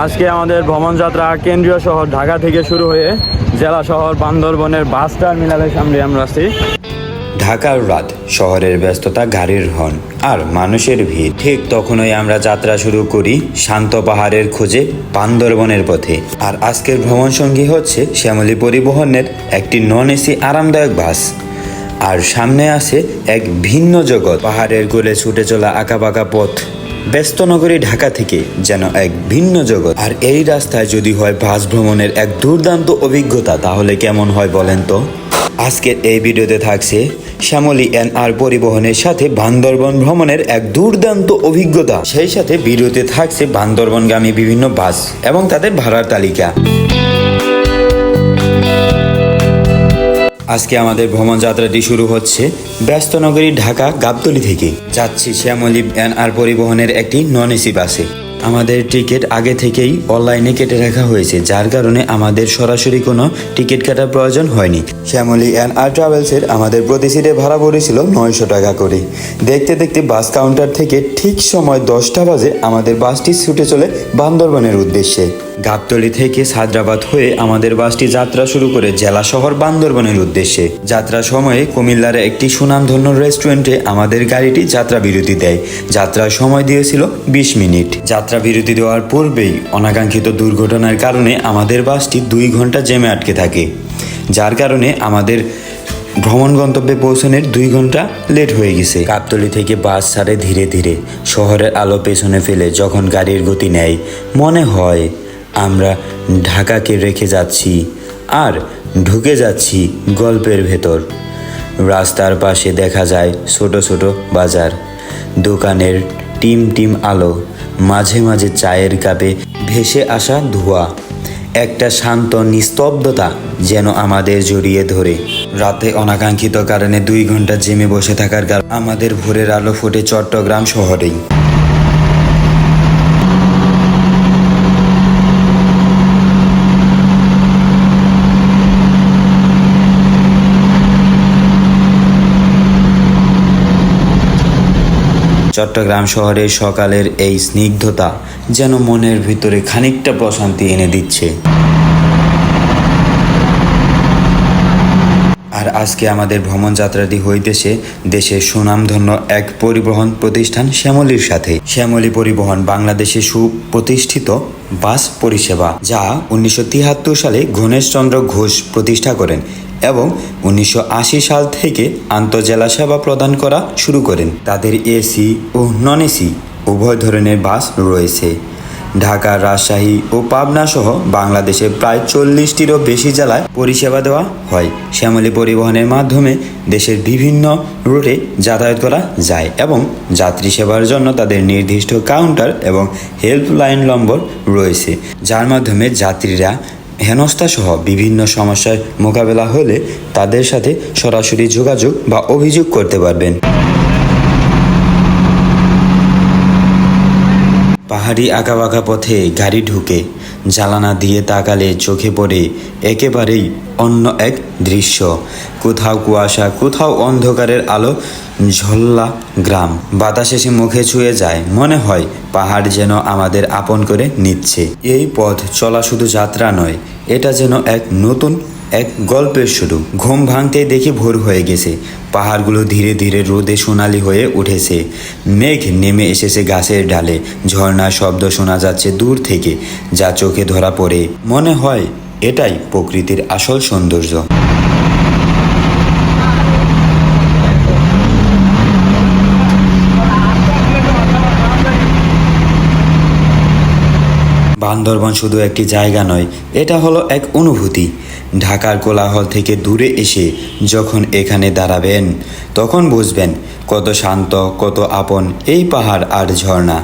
আজকে আমাদের ভ্রমণ যাত্রা কেন্দ্রীয় শহর ঢাকা থেকে শুরু হয়ে জেলা শহর বান্দরবনের বাস টার্মিনালের সামনে আমরা আছি। ঢাকার রাত, শহরের ব্যস্ততা, গাড়ির হর্ন আর মানুষের ভিড়। ঠিক তখনই আমরা যাত্রা শুরু করি শান্ত পাহাড়ের খোঁজে বান্দরবনের পথে। আর আজকের ভ্রমণ সঙ্গী হচ্ছে শ্যামলী পরিবহনের একটি নন এসি আরামদায়ক বাস। আর সামনে আছে এক ভিন্ন জগৎ, পাহাড়ের কোলে ছুটে চলা আঁকাবাঁকা পথ। ব্যস্ত নগরী ঢাকা থেকে যেন এক ভিন্ন জগৎ। আর এই রাস্তায় যদি হয় বাস ভ্রমণের এক দুর্দান্ত অভিজ্ঞতা, তাহলে কেমন হয় বলেন তো? আজকের এই ভিডিওতে থাকছে শ্যামলী এনআর পরিবহনের সাথে বান্দরবন ভ্রমণের এক দুর্দান্ত অভিজ্ঞতা। সেই সাথে ভিডিওতে থাকছে বান্দরবনগামী বিভিন্ন বাস এবং তাদের ভাড়ার তালিকা। আজকে আমাদের ভ্রমণ যাত্রাটি শুরু হচ্ছে ব্যস্ত নগরী ঢাকা গাবতলী থেকে। যাচ্ছি শ্যামলী এনআর পরিবহনের একটি নন এসি বাসে। আমাদের টিকিট আগে থেকেই অনলাইনে কেটে রাখা হয়েছে, যার কারণে আমাদের সরাসরি কোনো টিকিট কাটার প্রয়োজন হয়নি। শ্যামলী এনআর ট্রাভেলসের আমাদের প্রতি সিটে ভাড়া পড়েছিল 900 টাকা করে। দেখতে দেখতে বাস কাউন্টার থেকে ঠিক সময় 10টা বাজে আমাদের বাসটি ছুটে চলে বান্দরবনের উদ্দেশ্যে। গাবতলী থেকে সাদরাবাদ হয়ে আমাদের বাসটি যাত্রা শুরু করে জেলা শহর বান্দরবনের উদ্দেশ্যে। যাত্রার সময়ে কুমিল্লার একটি সুনামধন্য রেস্টুরেন্টে আমাদের গাড়িটি যাত্রা বিরতি দেয়। যাত্রার সময় দিয়েছিল 20 মিনিট। যাত্রা বিরতি দেওয়ার পূর্বেই অনাকাঙ্ক্ষিত দুর্ঘটনার কারণে আমাদের বাসটি 2 ঘন্টা জ্যামে আটকে থাকে, যার কারণে আমাদের ভ্রমণ গন্তব্যে পৌঁছানোর 2 ঘন্টা লেট হয়ে গেছে। গাবতলী থেকে বাস ছাড়ে ধীরে ধীরে। শহরের আলো পেছনে ফেলে যখন গাড়ির গতি নেয়, মনে হয় আমরা ঢাকাকে রেখে যাচ্ছি আর ঢুকে যাচ্ছি গল্পের ভেতর। রাস্তার পাশে দেখা যায় ছোট ছোট বাজার, দোকানের টিম টিম আলো, মাঝে মাঝে চায়ের কাপে ভেসে আসা ধোঁয়া। একটা শান্ত নিস্তব্ধতা যেন আমাদের জড়িয়ে ধরে। রাতে অনাকাঙ্ক্ষিত কারণে 2 ঘন্টা জেমে বসে থাকার কারণে আমাদের ভোরের আলো ফোটে চট্টগ্রাম শহরেই। চট্টগ্রাম শহরের সকালের এই স্নিগ্ধতা যেন মনের ভিতরে খানিকটা প্রশান্তি এনে দিচ্ছে। আর আজকে আমাদের ভ্রমণ যাত্রাটি হইতেছে দেশের সুনামধন্য এক পরিবহন প্রতিষ্ঠান শ্যামলীর সাথে। শ্যামলী পরিবহন বাংলাদেশে সুপ্রতিষ্ঠিত বাস পরিষেবা, যা 1973 সালে গণেশচন্দ্র ঘোষ প্রতিষ্ঠা করেন এবং 1980 সাল থেকে আন্তঃজেলা সেবা প্রদান করা শুরু করেন। তাদের এসি ও নন এসি উভয় ধরনের বাস রয়েছে। ঢাকা, রাজশাহী ও পাবনা সহ বাংলাদেশের প্রায় 40টিরও বেশি জেলায় পরিষেবা দেওয়া হয়। শ্যামলী পরিবহনের মাধ্যমে দেশের বিভিন্ন রুটে যাতায়াত করা যায় এবং যাত্রী সেবার জন্য তাদের নির্দিষ্ট কাউন্টার এবং হেল্পলাইন নম্বর রয়েছে, যার মাধ্যমে যাত্রীরা হেনস্থা সহ বিভিন্ন সমস্যার মোকাবেলা হলে তাদের সাথে সরাসরি যোগাযোগ বা অভিযোগ করতে পারবেন। পাহাড়ি আঁকাবাঁকা পথে গাড়ি ঢুকে জানালা দিয়ে তাকালে চোখে পড়ে একেবারেই অন্য এক দৃশ্য। কোথাও কুয়াশা, কোথাও অন্ধকারের আলো ঝল্লা গ্রাম। বাতাস এসে মুখে ছুঁয়ে যায়, মনে হয় পাহাড় যেন আমাদের আপন করে নিচ্ছে। এই পথ চলা শুধু যাত্রা নয়, এটা যেন এক নতুন এক গল্পের শুরু। ঘুম ভাঙতেই দেখি ভোর হয়ে গেছে। পাহাড়গুলো ধীরে ধীরে রোদে সোনালি হয়ে উঠেছে। মেঘ নেমে এসেছে গাছের ডালে। ঝর্ণার শব্দ শোনা যাচ্ছে দূর থেকে, যা চোখে ধরা পড়ে। মনে হয় এটাই প্রকৃতির আসল সৌন্দর্য। বান্দরবন শুধু একটি জায়গা নয়, এটা হলো এক অনুভূতি। ঢাকার কোলাহল থেকে দূরে এসে যখন এখানে দাঁড়াবেন, তখন বুঝবেন কত শান্ত, কত আপন এই পাহাড় আর ঝর্ণা।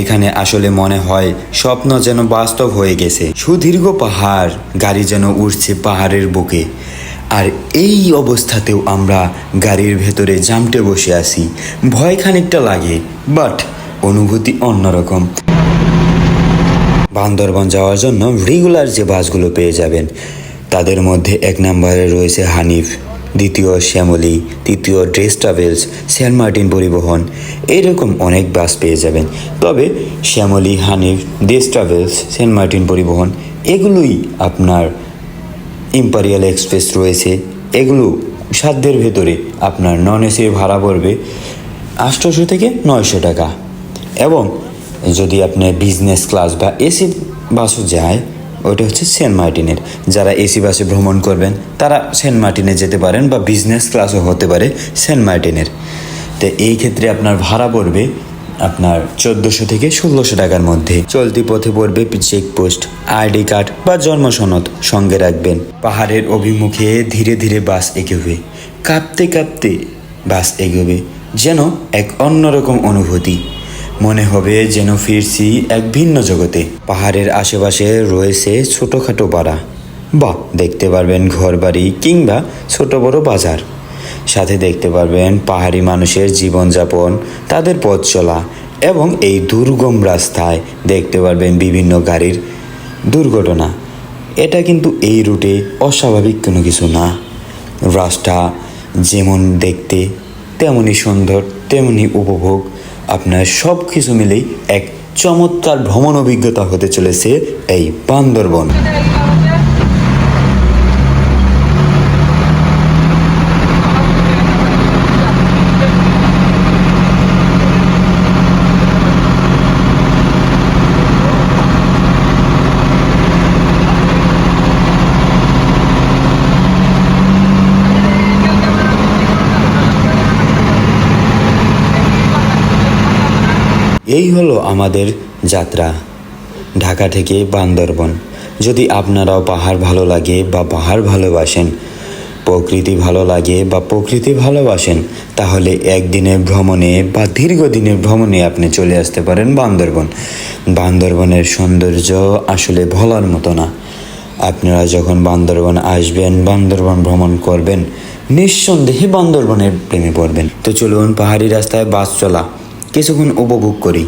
এখানে আসলে মনে হয় স্বপ্ন যেন বাস্তব হয়ে গেছে। সুদীর্ঘ পাহাড়, গাড়ি যেন উঠছে পাহাড়ের বুকে। আর এই অবস্থাতেও আমরা গাড়ির ভেতরে জামটে বসে আছি। ভয় খানিকটা লাগে, বাট অনুভূতি অন্যরকম। বান্দরবন যাওয়ার জন্য রেগুলার যে বাসগুলো পেয়ে যাবেন, তাদের মধ্যে 1 নম্বরে রয়েছে হানিফ, দ্বিতীয় শ্যামলী, তৃতীয় ড্রেস ট্রাভেলস, সেন্ট মার্টিন পরিবহন, এরকম অনেক বাস পেয়ে যাবেন। তবে Shyamoli, Hanif, dress travels, Saint Martin পরিবহন এগুলোই আপনার, ইম্পেরিয়াল এক্সপ্রেস রয়েছে, এগুলো সাধ্যের ভেতরে আপনার নন এসির ভাড়া পড়বে 800 থেকে 900 টাকা। এবং যদি আপনি বিজনেস ক্লাস বা এসি বাসও যায়, ওইটা হচ্ছে সেন্ট মার্টিনের। যারা এসি বাসে ভ্রমণ করবেন তারা সেন্ট মার্টিনে যেতে পারেন, বা বিজনেস ক্লাসও হতে পারে সেন্ট মার্টিনের। তো এই ক্ষেত্রে আপনার ভাড়া পড়বে আপনার 1400 থেকে 1600 টাকার মধ্যে। চলতি পথে পড়বে চেকপোস্ট, আইডি কার্ড বা জন্ম সনদ সঙ্গে রাখবেন। পাহাড়ের অভিমুখে ধীরে ধীরে বাস এগোবে, কাঁপতে কাঁপতে বাস এগোবে, যেন এক অন্যরকম অনুভূতি। মনে হবে যেন ফিরছি এক ভিন্ন জগতে। পাহাড়ের আশেপাশে রয়েছে ছোটোখাটো পাড়া, বা দেখতে পারবেন ঘরবাড়ি কিংবা ছোট বড় বাজার। সাথে দেখতে পারবেন পাহাড়ি মানুষের জীবনযাপন, তাদের পথ চলা, এবং এই দুর্গম রাস্তায় দেখতে পারবেন বিভিন্ন গাড়ির দুর্ঘটনা। এটা কিন্তু এই রুটে অস্বাভাবিক কোনো কিছু না। রাস্তা যেমন দেখতে তেমনই সুন্দর, তেমনই উপভোগ, আপনার সব কিছু মিলেই এক চমৎকার ভ্রমণ অভিজ্ঞতা হতে চলেছে এই বান্দরবন। এই হলো আমাদের যাত্রা ঢাকা থেকে বান্দরবন। যদি আপনারাও পাহাড় ভালো লাগে বা পাহাড় ভালোবাসেন, প্রকৃতি ভালো লাগে বা প্রকৃতি ভালোবাসেন, তাহলে একদিনের ভ্রমণে বা দীর্ঘদিনের ভ্রমণে আপনি চলে আসতে পারেন বান্দরবন। বান্দরবনের সৌন্দর্য আসলে বলার মতো না। আপনারা যখন বান্দরবন আসবেন, বান্দরবন ভ্রমণ করবেন, নিঃসন্দেহে বান্দরবনের প্রেমে পড়বেন। তো চলুন পাহাড়ি রাস্তায় বাস চলা কিছুক্ষণ উপভোগ করি।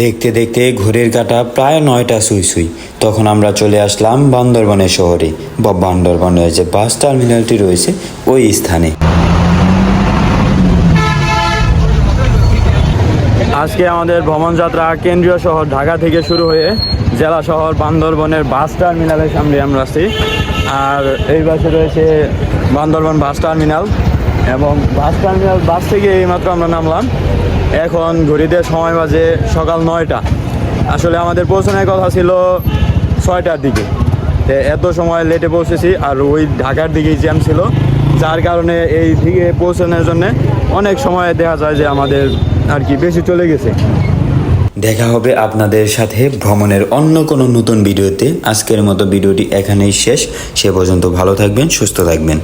দেখতে দেখতে ঘড়ির কাঁটা প্রায় 9টা সুই সুই। তখন আমরা চলে আসলাম বান্দরবনের শহরে বা বান্দরবনের যে বাস টার্মিনালটি রয়েছে ওই স্থানে। আজকে আমাদের ভ্রমণযাত্রা কেন্দ্রীয় শহর ঢাকা থেকে শুরু হয়ে জেলা শহর বান্দরবনের বাস টার্মিনালের সামনে আমরা আছি। আর এই পাশে রয়েছে বান্দরবন বাস টার্মিনাল এবং বাস থেকে এইমাত্র আমরা নামলাম। এখন ঘড়িতে সময় বাজে সকাল 9টা। আসলে আমাদের পৌঁছানোর কথা ছিল 6টার দিকে, তো এত সময় লেটে পৌঁছেছি। আর ওই ঢাকার দিকেই জ্যাম ছিল, যার কারণে এই দিকে পৌঁছানোর জন্য অনেক সময় দেখা যায় যে আমাদের আর কি বেশি চলে গেছে। দেখা হবে আপনাদের সাথে ভ্রমণের অন্য কোনো নতুন ভিডিওতে। আজকের মতো ভিডিওটি এখানেই শেষ। সে পর্যন্ত ভালো থাকবেন, সুস্থ থাকবেন।